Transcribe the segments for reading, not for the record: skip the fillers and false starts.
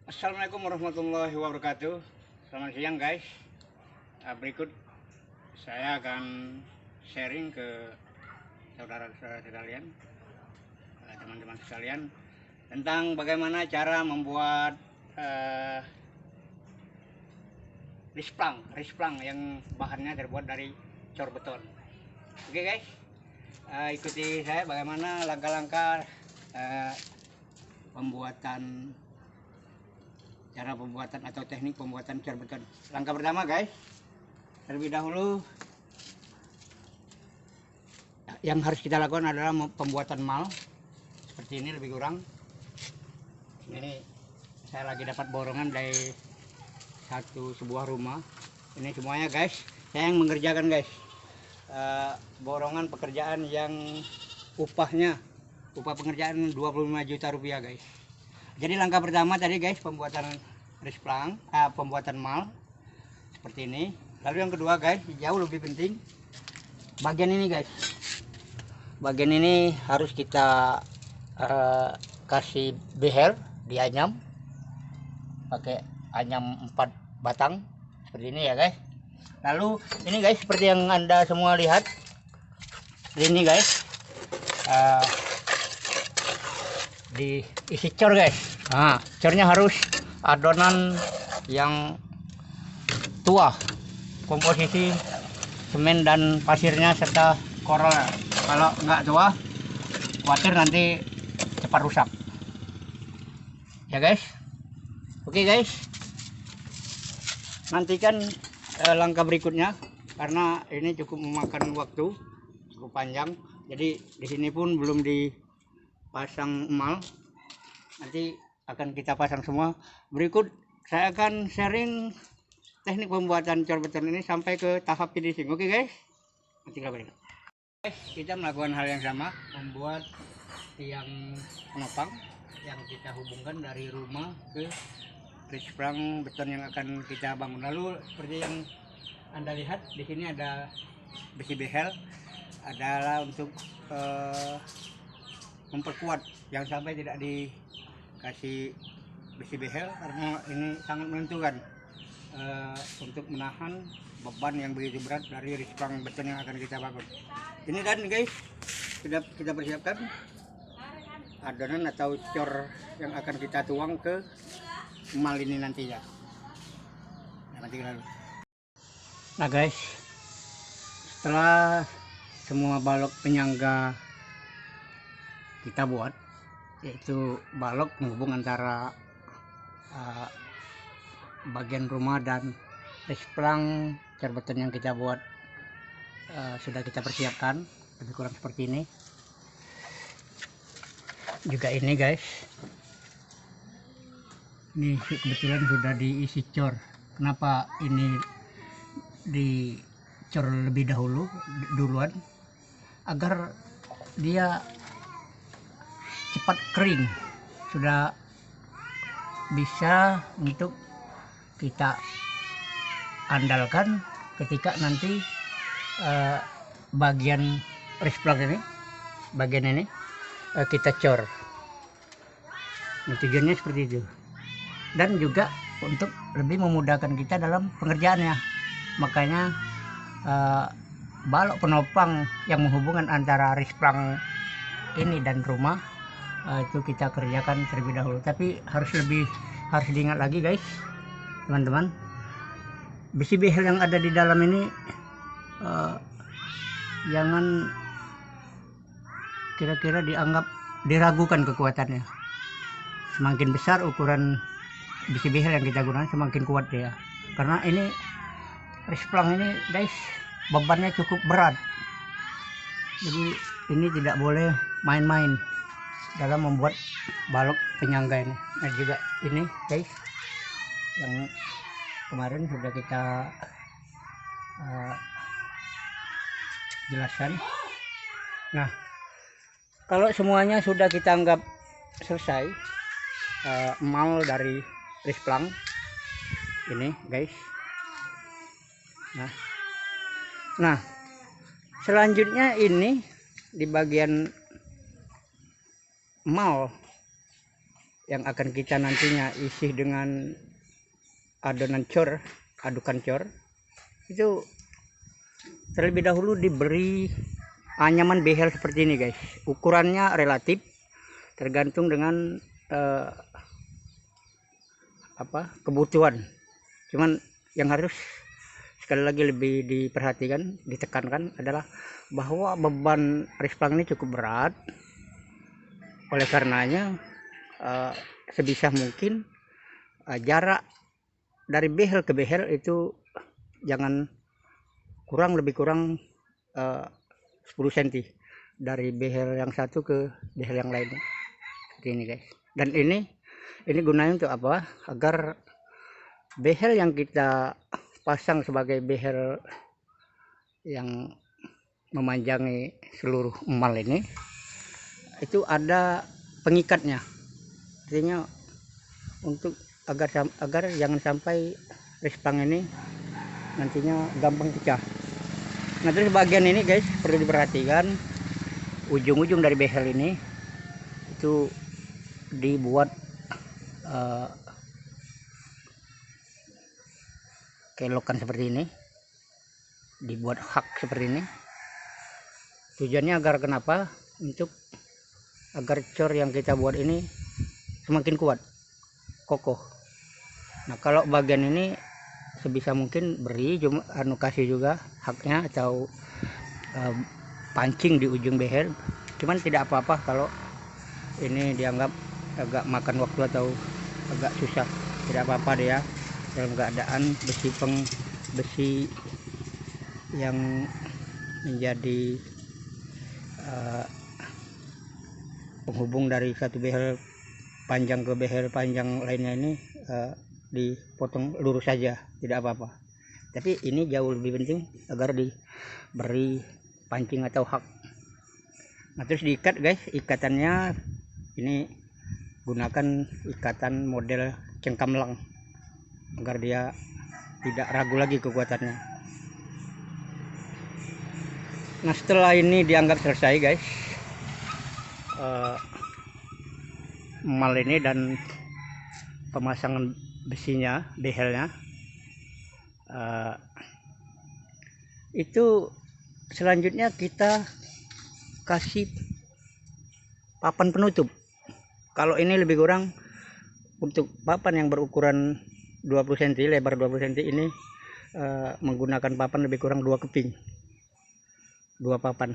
Assalamualaikum warahmatullahi wabarakatuh. Selamat siang guys. Berikut saya akan sharing ke saudara-saudara sekalian, teman-teman sekalian, tentang bagaimana cara membuat risplang yang bahannya terbuat dari cor beton. Oke guys, ikuti saya bagaimana langkah-langkah cara pembuatan atau teknik pembuatan cor beton. Langkah pertama guys, terlebih dahulu yang harus kita lakukan adalah pembuatan mal seperti ini lebih kurang. Ini saya lagi dapat borongan dari sebuah rumah. Ini semuanya guys, saya yang mengerjakan guys. Borongan pekerjaan yang upah pengerjaan 25 juta rupiah guys. Jadi langkah pertama tadi guys, pembuatan risplang, pembuatan mal seperti ini. Lalu yang kedua guys, jauh lebih penting, bagian ini guys. Bagian ini harus kita kasih behel, dianyam pakai anyam 4 batang seperti ini ya guys. Lalu ini guys, seperti yang Anda semua lihat ini guys, diisi cor guys. Nah, cornya harus adonan yang tua, komposisi semen dan pasirnya serta korol. Kalau nggak tua, khawatir nanti cepat rusak ya guys. Oke guys, nantikan langkah berikutnya karena ini cukup memakan waktu cukup panjang. Jadi di sini pun belum dipasang emal, nanti akan kita pasang semua. Berikut saya akan sharing teknik pembuatan cor beton ini sampai ke tahap finishing. Oke guys, nanti guys, kita melakukan hal yang sama, membuat tiang penopang yang kita hubungkan dari rumah ke risplang beton yang akan kita bangun. Lalu seperti yang Anda lihat di sini ada besi behel, adalah untuk memperkuat, yang sampai tidak dikasih besi behel karena ini sangat menentukan untuk menahan beban yang begitu berat dari risplang beton yang akan kita bangun. Ini dan guys, sudah kita persiapkan adonan atau cor yang akan kita tuang ke emal ini nantinya. Nah guys, setelah semua balok penyangga kita buat, yaitu balok menghubung antara bagian rumah dan risplang cor beton yang kita buat, sudah kita persiapkan lebih kurang seperti ini. Juga ini guys, ini kebetulan sudah diisi cor. Kenapa ini dicor lebih duluan? Agar dia cepat kering, sudah bisa untuk kita andalkan ketika nanti bagian risplang ini, bagian ini kita cor. Tujuannya seperti itu, dan juga untuk lebih memudahkan kita dalam pengerjaannya. Makanya balok penopang yang menghubungkan antara risplang ini dan rumah itu kita kerjakan terlebih dahulu. Tapi harus diingat lagi guys, teman-teman, besi behel yang ada di dalam ini jangan kira-kira dianggap diragukan kekuatannya. Semakin besar ukuran besi behel yang kita gunakan, semakin kuat dia. Karena ini risplang ini guys, bebannya cukup berat. Jadi ini tidak boleh main-main dalam membuat balok penyangga ini. Nah juga ini guys, yang kemarin sudah kita jelaskan. Nah, kalau semuanya sudah kita anggap selesai, emal dari risplang ini guys. Nah, selanjutnya ini di bagian emal yang akan kita nantinya isi dengan adonan cor, adukan cor, itu terlebih dahulu diberi anyaman behel seperti ini guys. Ukurannya relatif tergantung dengan kebutuhan. Cuman yang harus sekali lagi lebih diperhatikan, ditekankan adalah bahwa beban resplang ini cukup berat. Oleh karenanya sebisa mungkin jarak dari behel ke behel itu jangan lebih kurang 10 cm dari behel yang satu ke behel yang lainnya. Seperti ini guys. Dan ini gunanya untuk apa? Agar behel yang kita pasang sebagai behel yang memanjangi seluruh emal ini itu ada pengikatnya. Artinya untuk agar jangan sampai resplang ini nantinya gampang pecah. Nah, terus bagian ini guys perlu diperhatikan, ujung-ujung dari behel ini itu dibuat kelokan seperti ini, dibuat hak seperti ini. Tujuannya agar kenapa? Untuk agar cor yang kita buat ini semakin kuat, kokoh. Nah, kalau bagian ini sebisa mungkin beri kasih juga haknya atau pancing di ujung behel. Cuman tidak apa-apa kalau ini dianggap agak makan waktu atau agak susah, tidak apa-apa dia dalam keadaan besi yang menjadi penghubung dari satu behel panjang ke behel panjang lainnya ini dipotong lurus saja, tidak apa-apa. Tapi ini jauh lebih penting agar diberi pancing atau hak. Nah, terus diikat guys, ikatannya ini gunakan ikatan model cengkamlang agar dia tidak ragu lagi kekuatannya. Nah, setelah ini dianggap selesai guys, emal ini dan pemasangan besinya, behelnya, itu selanjutnya kita kasih papan penutup. Kalau ini lebih kurang untuk papan yang berukuran 20 cm, lebar 20 cm ini menggunakan papan lebih kurang 2 keping, 2 papan.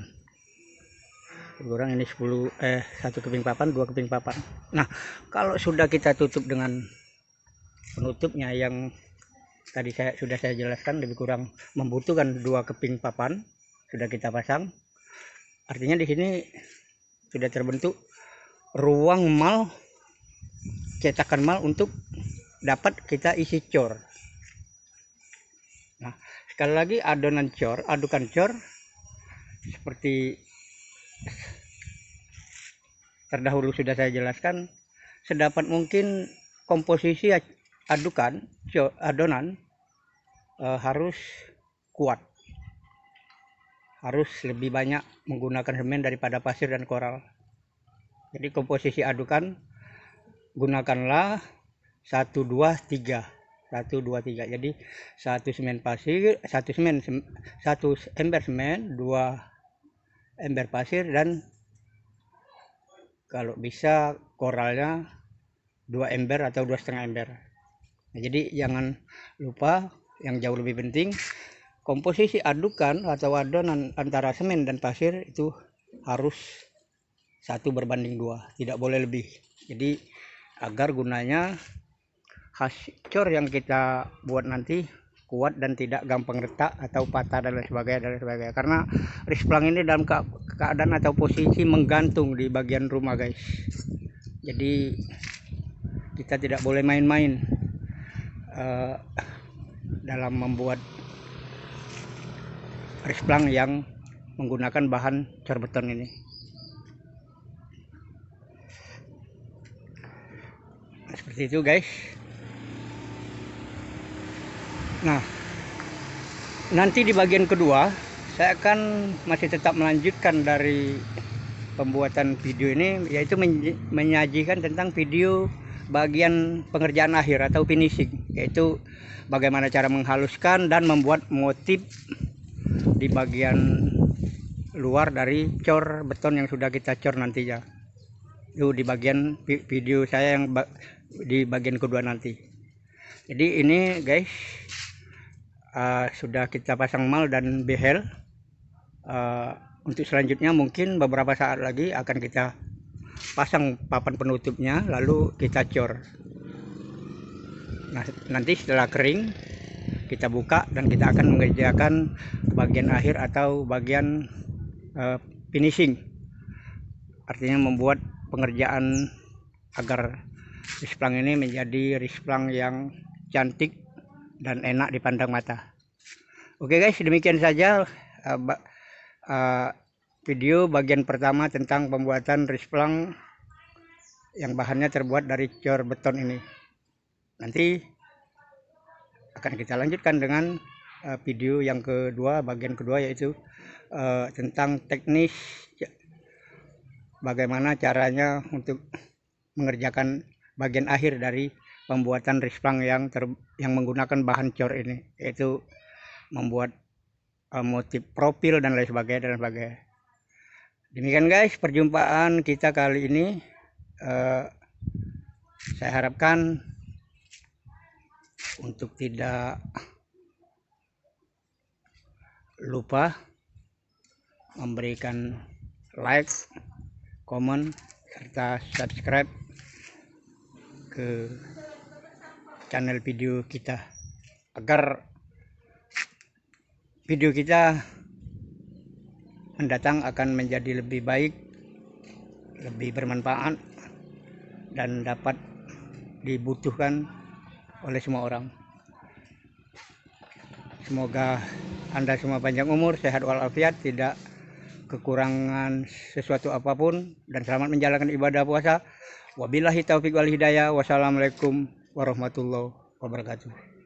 Lebih kurang ini 1 keping papan, 2 keping papan. Nah, kalau sudah kita tutup dengan penutupnya yang tadi sudah saya jelaskan, lebih kurang membutuhkan 2 keping papan, sudah kita pasang. Artinya di sini sudah terbentuk ruang mal, cetakan mal untuk dapat kita isi cor. Nah, sekali lagi adonan cor, adukan cor seperti terdahulu sudah saya jelaskan, sedapat mungkin komposisi adonan harus kuat, harus lebih banyak menggunakan semen daripada pasir dan koral. Jadi komposisi adukan gunakanlah 1 2 3. Jadi 1 semen pasir, 1 ember semen, 2 ember pasir, dan kalau bisa koralnya 2 ember atau 2,5 ember. Nah, jadi jangan lupa, yang jauh lebih penting, komposisi adukan atau adonan antara semen dan pasir itu harus 1:2, tidak boleh lebih. Jadi agar gunanya cor yang kita buat nanti kuat dan tidak gampang retak atau patah dan lain sebagainya. Karena resplang ini dalam keadaan atau posisi menggantung di bagian rumah guys. Jadi kita tidak boleh main-main dalam membuat resplang yang menggunakan bahan cor beton ini. Nah, seperti itu guys. Nah, nanti di bagian kedua saya akan masih tetap melanjutkan dari pembuatan video ini, yaitu menyajikan tentang video bagian pengerjaan akhir atau finishing, yaitu bagaimana cara menghaluskan dan membuat motif di bagian luar dari cor beton yang sudah kita cor nantinya. Itu di bagian video saya yang di bagian kedua nanti. Jadi ini guys, sudah kita pasang mal dan behel. Untuk selanjutnya mungkin beberapa saat lagi akan kita pasang papan penutupnya, lalu kita cor. Nah, nanti setelah kering kita buka dan kita akan mengerjakan bagian akhir atau bagian finishing, artinya membuat pengerjaan agar risplang ini menjadi risplang yang cantik dan enak dipandang mata. Oke guys, demikian saja video bagian pertama tentang pembuatan risplang yang bahannya terbuat dari cor beton ini. Nanti akan kita lanjutkan dengan video yang kedua, bagian kedua, yaitu tentang teknis bagaimana caranya untuk mengerjakan bagian akhir dari pembuatan risplang yang menggunakan bahan cor ini, yaitu membuat motif profil dan lain sebagainya. Demikian guys perjumpaan kita kali ini. Saya harapkan untuk tidak lupa memberikan like, komen, serta subscribe ke channel video kita, agar video kita mendatang akan menjadi lebih baik, lebih bermanfaat, dan dapat dibutuhkan oleh semua orang. Semoga Anda semua panjang umur, sehat walafiat, tidak kekurangan sesuatu apapun, dan selamat menjalankan ibadah puasa. Wabillahi taufiq wal hidayah. Wassalamualaikum warahmatullahi wabarakatuh.